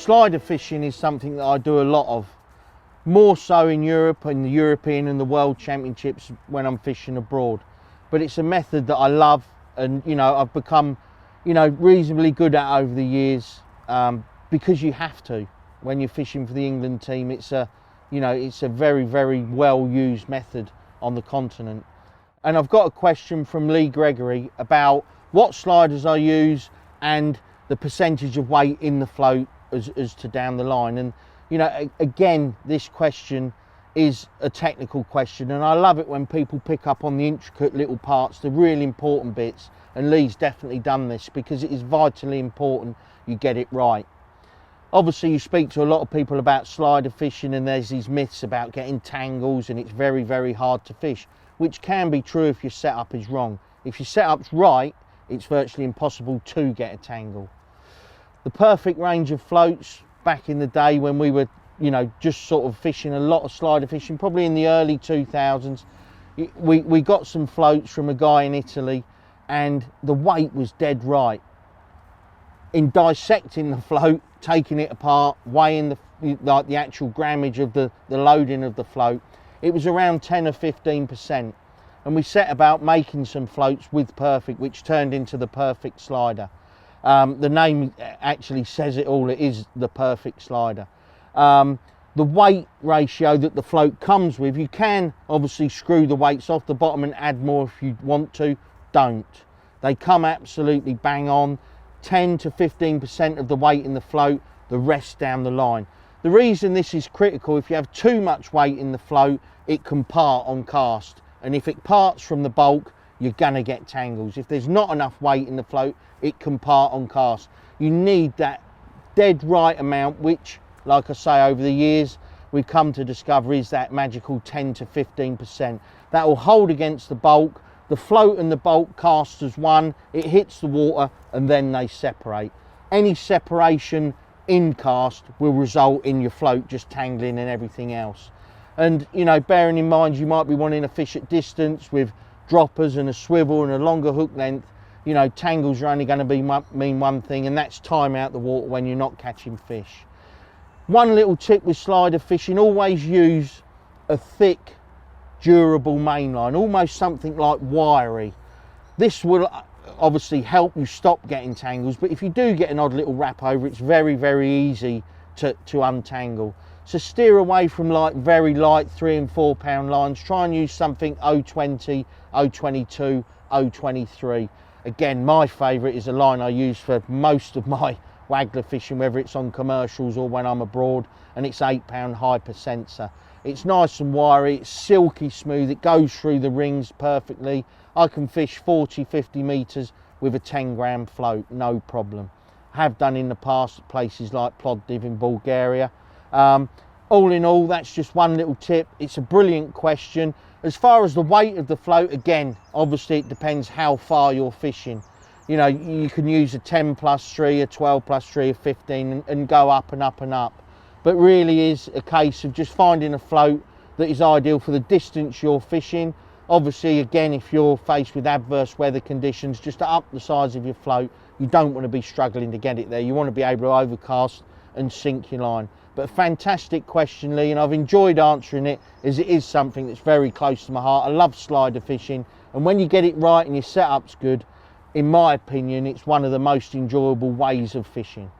Slider fishing is something that I do a lot of, more so in Europe and the European and the World Championships when I'm fishing abroad. But it's a method that I love, and I've become reasonably good at over the years, because you have to when you're fishing for the England team. It's a very, very well used method on the continent. And I've got a question from Lee Gregory about what sliders I use and the percentage of weight in the float as to down the line. And again, this question is a technical question, and I love it when people pick up on the intricate little parts, the really important bits, and Lee's definitely done this because it is vitally important you get it right. Obviously, you speak to a lot of people about slider fishing and there's these myths about getting tangles and it's very, very hard to fish, which can be true if your setup is wrong. If your setup's right, it's virtually impossible to get a tangle. The perfect range of floats back in the day when we were just sort of fishing a lot of slider fishing, probably in the early 2000s, we got some floats from a guy in Italy and the weight was dead right. In dissecting the float, taking it apart, weighing the actual grammage of the loading of the float, it was around 10 or 15%. And we set about making some floats with Perfect, which turned into the Perfect Slider. The name actually says it all, it is the Perfect Slider. The weight ratio that the float comes with, you can obviously screw the weights off the bottom and add more if you want to. Don't. They come absolutely bang on. 10 to 15% of the weight in the float, the rest down the line. The reason this is critical, if you have too much weight in the float, it can part on cast. And if it parts from the bulk, you're gonna get tangles. If there's not enough weight in the float, it can part on cast. You need that dead right amount, which, like I say, over the years, we've come to discover is that magical 10 to 15%. That will hold against the bulk. The float and the bulk cast as one, it hits the water and then they separate. Any separation in cast will result in your float just tangling and everything else. And bearing in mind you might be wanting to fish at distance with droppers and a swivel and a longer hook length, tangles are only going to mean one thing, and that's time out the water when you're not catching fish. One little tip with slider fishing, always use a thick, durable mainline, almost something like wiry. This will obviously help you stop getting tangles, but if you do get an odd little wrap over, it's very, very easy to untangle. So steer away from like very light 3 and 4 pound lines. Try and use something 020, 022, 023. Again, my favourite is a line I use for most of my waggler fishing, whether it's on commercials or when I'm abroad, and it's 8 pound hyper sensor. It's nice and wiry, it's silky smooth, it goes through the rings perfectly. I can fish 40, 50 metres with a 10 gram float, no problem. I have done in the past at places like Plovdiv in Bulgaria. All in all, that's just one little tip. It's a brilliant question. As far as the weight of the float, again, obviously it depends how far you're fishing. You can use a 10 plus 3, a 12 plus 3, a 15 and go up and up and up. But really is a case of just finding a float that is ideal for the distance you're fishing. Obviously, again, if you're faced with adverse weather conditions, just to up the size of your float, you don't want to be struggling to get it there. You want to be able to overcast and sink your line. But a fantastic question, Lee, and I've enjoyed answering it, as it is something that's very close to my heart. I love slider fishing, and when you get it right and your setup's good, in my opinion, it's one of the most enjoyable ways of fishing.